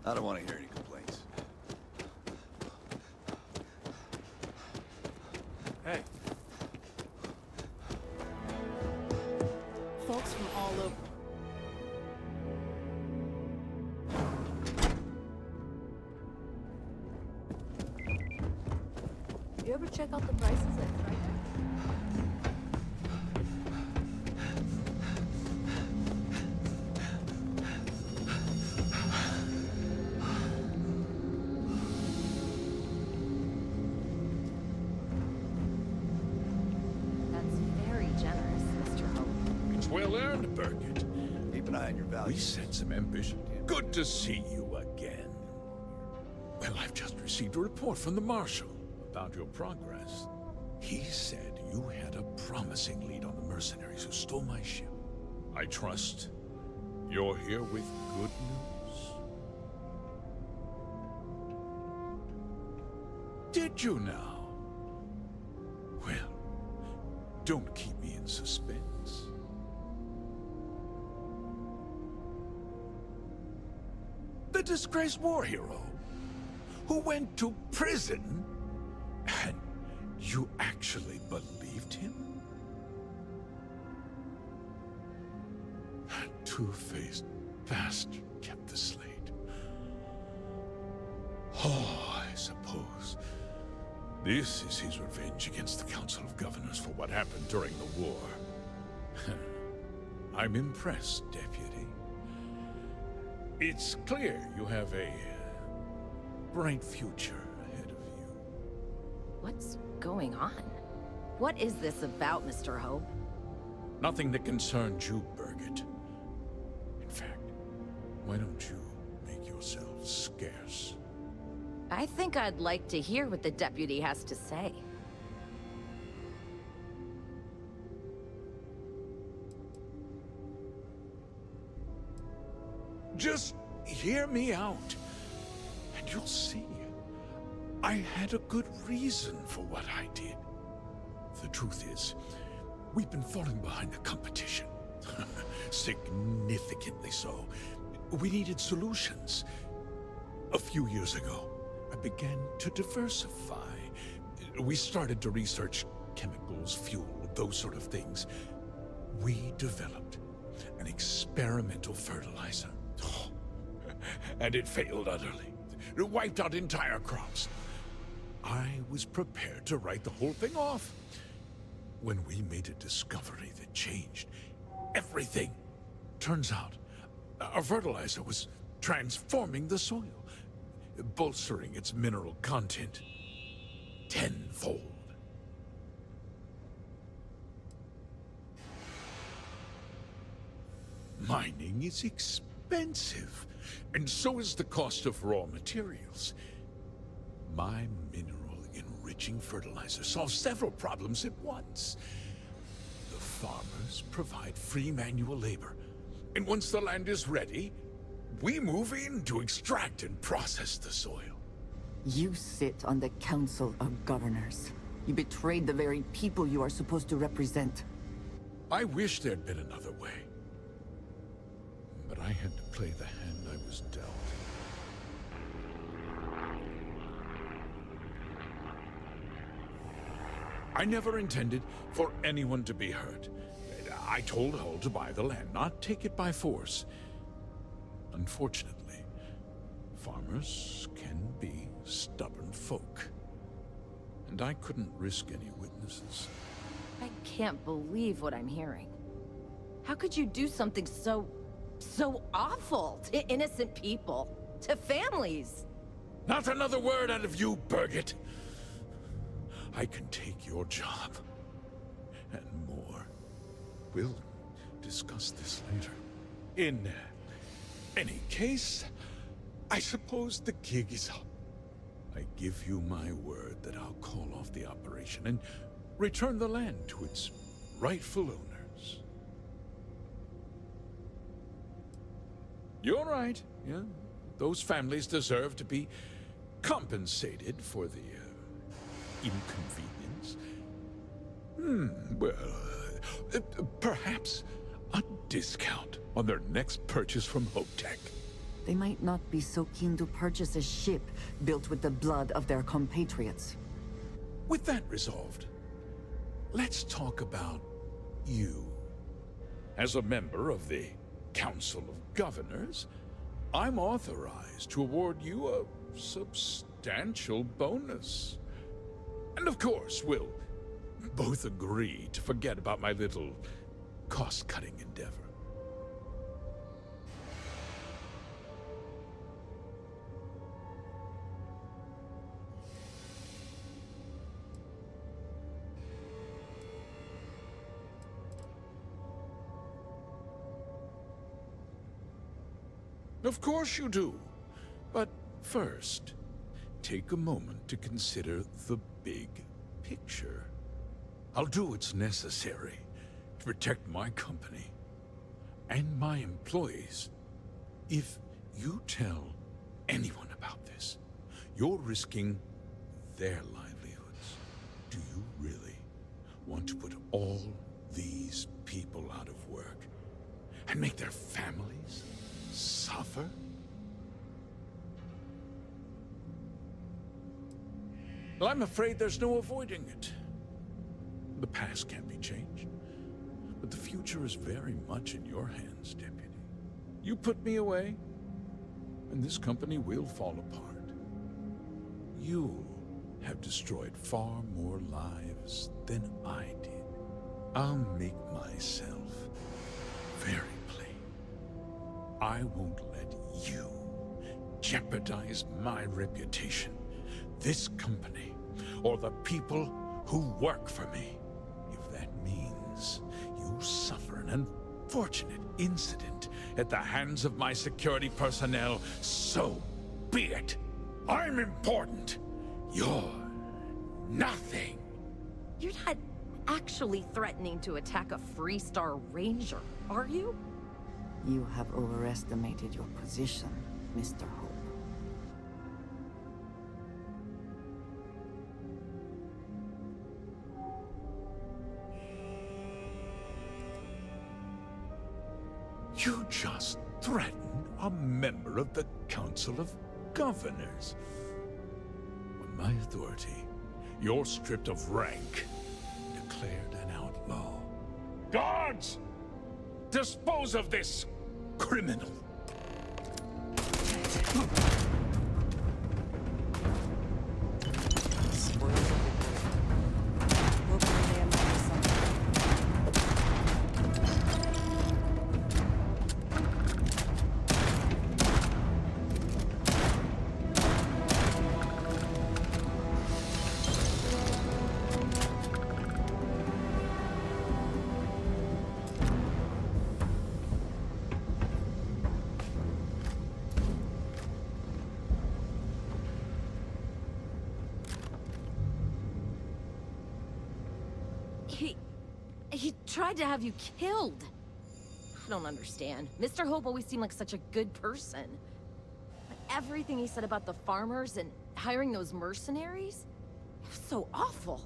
I don't want to hear any complaints. Hey. Folks from all over. You ever check out the prices at Striker? That's very generous, Mr. Hope. It's well earned, Birgit. Keep an eye on your We values. set some ambition. Good to see you again. Well, I've just received a report from the Marshal about your progress. He said you had a promising lead on the mercenaries who stole my ship. I trust you're here with good news. Did you now? Well, don't keep me in suspense. The disgraced war hero who went to prison, and you actually believed him? That two-faced bastard kept the slate. Oh, I suppose this is his revenge against the Council of Governors for what happened during the war. I'm impressed, Deputy. It's clear you have a bright future ahead of you. What's going on? What is this about, Mr. Hope? Nothing that concerns you, Birgit. In fact, why don't you make yourself scarce? I think I'd like to hear what the deputy has to say. Just hear me out, and you'll see. I had a good reason for what I did. The truth is, we've been falling behind the competition. Significantly so. We needed solutions. A few years ago, I began to diversify. We started to research chemicals, fuel, those sort of things. We developed an experimental fertilizer. And it failed utterly. It wiped out entire crops. I was prepared to write the whole thing off when we made a discovery that changed everything. Turns out, our fertilizer was transforming the soil, bolstering its mineral content tenfold. Mining is expensive, and so is the cost of raw materials. My mineral-enriching fertilizer solves several problems at once. The farmers provide free manual labor, and once the land is ready, we move in to extract and process the soil. You sit on the Council of Governors. You betrayed the very people you are supposed to represent. I wish there'd been another way. But I had to play the hand I was dealt. I never intended for anyone to be hurt. I told Hull to buy the land, not take it by force. Unfortunately, farmers can be stubborn folk. And I couldn't risk any witnesses. I can't believe what I'm hearing. How could you do something so awful to innocent people, to families? Not another word out of you, Birgit. I can take your job. And more. We'll discuss this later. In any case, I suppose the gig is up. I give you my word that I'll call off the operation and return the land to its rightful owners. You're right, yeah. Those families deserve to be compensated for the inconvenience. Well, perhaps a discount on their next purchase from Hotech. They might not be so keen to purchase a ship built with the blood of their compatriots. With that resolved, let's talk about you. As a member of the Council of Governors, I'm authorized to award you a substantial bonus. And of course, we'll both agree to forget about my little cost-cutting endeavor. Of course you do. But first, take a moment to consider the big picture. I'll do what's necessary to protect my company and my employees. If you tell anyone about this, you're risking their livelihoods. Do you really want to put all these people out of work and make their families suffer? Well, I'm afraid there's no avoiding it. The past can't be changed, but the future is very much in your hands, Deputy. You put me away, and this company will fall apart. You'll have destroyed far more lives than I did. I'll make myself very plain. I won't let you jeopardize my reputation, this company, or the people who work for me. If that means you suffer an unfortunate incident at the hands of my security personnel, so be it. I'm important. You're nothing. You're not actually threatening to attack a Freestar Ranger, are you? You have overestimated your position, Mr. Hope. You just threatened a member of the Council of Governors. On my authority, you're stripped of rank, declared an outlaw. Guards! Dispose of this criminal! He tried to have you killed. I don't understand. Mr. Hope always seemed like such a good person. But everything he said about the farmers and hiring those mercenaries, it was so awful.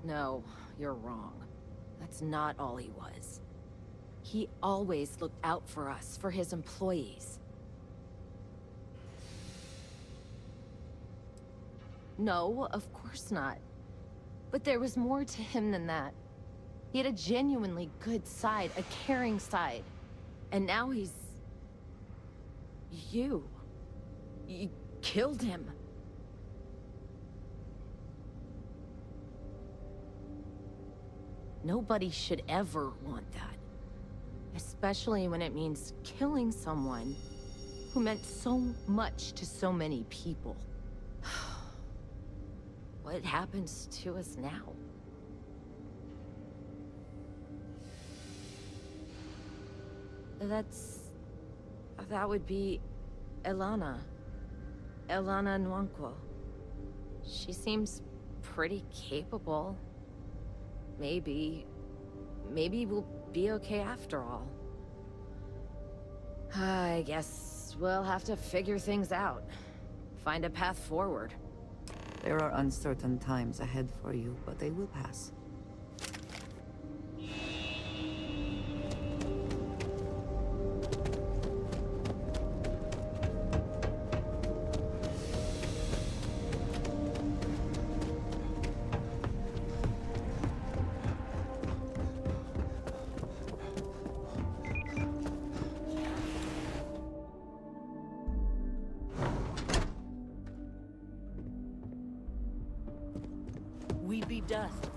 No, you're wrong. That's not all he was. He always looked out for us, for his employees. No, of course not. But there was more to him than that. He had a genuinely good side, a caring side. And now he's... You killed him. Nobody should ever want that. Especially when it means killing someone who meant so much to so many people. What happens to us now? That would be Elana. Elana Nwankwo. She seems pretty capable. Maybe we'll be okay after all. I guess we'll have to figure things out. Find a path forward. There are uncertain times ahead for you, but they will pass. We be dust.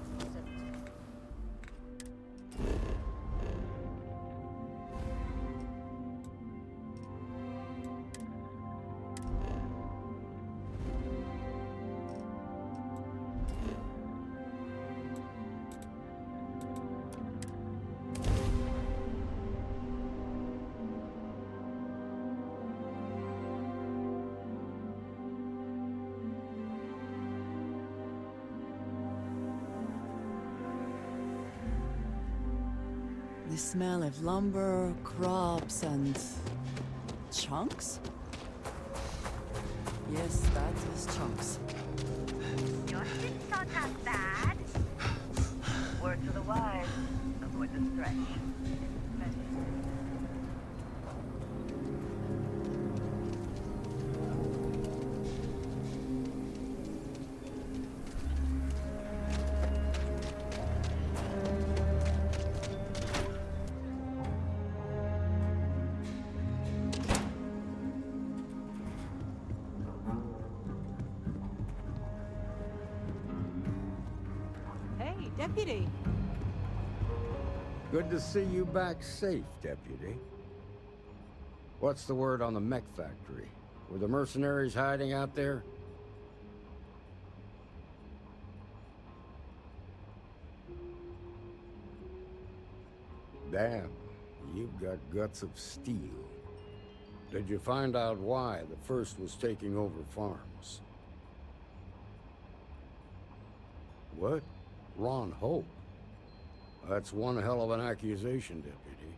The smell of lumber, crops, and chunks? Yes, that is chunks. Your shit's not that bad. Word to the wise, avoid the stretch. Hey, deputy. Good to see you back safe, Deputy. What's the word on the mech factory? Were the mercenaries hiding out there? Damn, you've got guts of steel. Did you find out why the first was taking over farms? What? Ron Hope? That's one hell of an accusation, Deputy.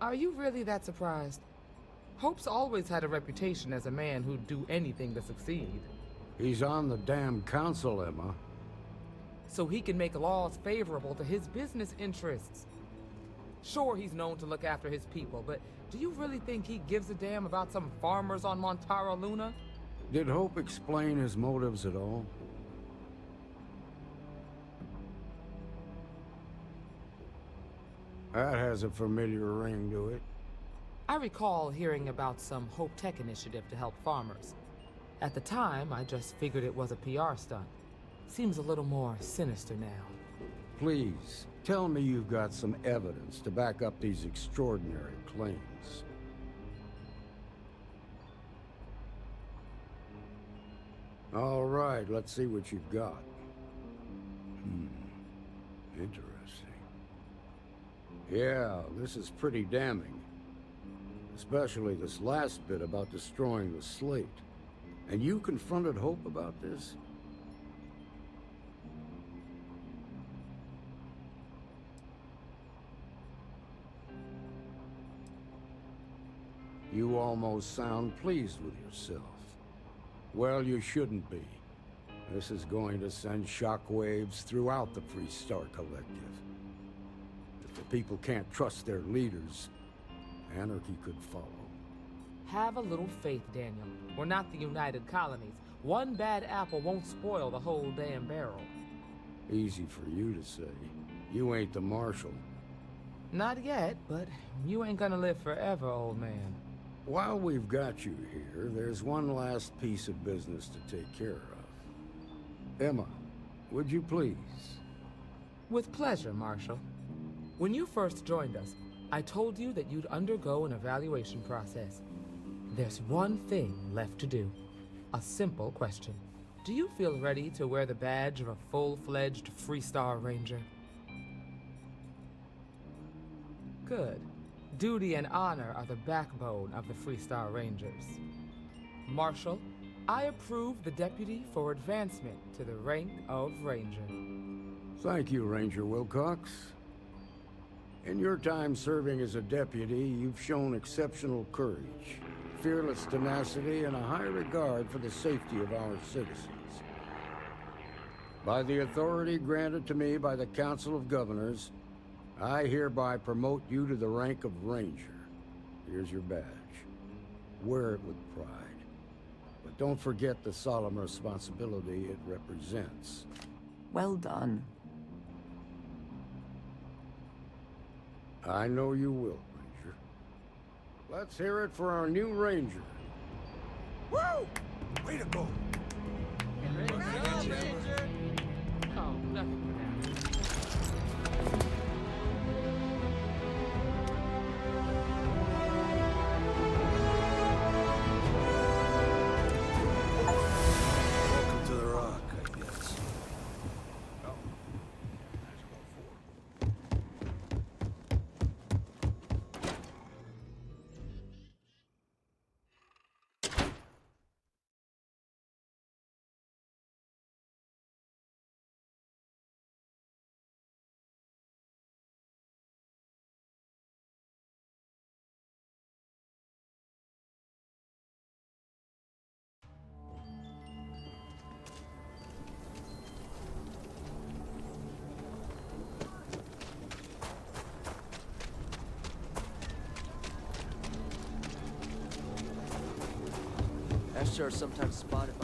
Are you really that surprised? Hope's always had a reputation as a man who'd do anything to succeed. He's on the damn council, Emma. So he can make laws favorable to his business interests. Sure, he's known to look after his people, but do you really think he gives a damn about some farmers on Montara Luna? Did Hope explain his motives at all? That has a familiar ring to it. I recall hearing about some Hope Tech initiative to help farmers. At the time, I just figured it was a PR stunt. Seems a little more sinister now. Please, tell me you've got some evidence to back up these extraordinary claims. All right, let's see what you've got. Interesting. Yeah, this is pretty damning. Especially this last bit about destroying the slate. And you confronted Hope about this? You almost sound pleased with yourself. Well, you shouldn't be. This is going to send shockwaves throughout the Freestar Collective. If the people can't trust their leaders, anarchy could follow. Have a little faith, Daniel. We're not the United Colonies. One bad apple won't spoil the whole damn barrel. Easy for you to say. You ain't the marshal. Not yet, but you ain't gonna live forever, old man. While we've got you here, there's one last piece of business to take care of. Emma, would you please? With pleasure, Marshal. When you first joined us, I told you that you'd undergo an evaluation process. There's one thing left to do. A simple question. Do you feel ready to wear the badge of a full-fledged Freestar Ranger? Good. Duty and honor are the backbone of the Freestar Rangers. Marshal, I approve the deputy for advancement to the rank of Ranger. Thank you, Ranger Wilcox. In your time serving as a deputy, you've shown exceptional courage, fearless tenacity, and a high regard for the safety of our citizens. By the authority granted to me by the Council of Governors, I hereby promote you to the rank of Ranger. Here's your badge. Wear it with pride. But don't forget the solemn responsibility it represents. Well done. I know you will, Ranger. Let's hear it for our new Ranger. Woo! Way to go! Aw, Militia are sometimes spotted by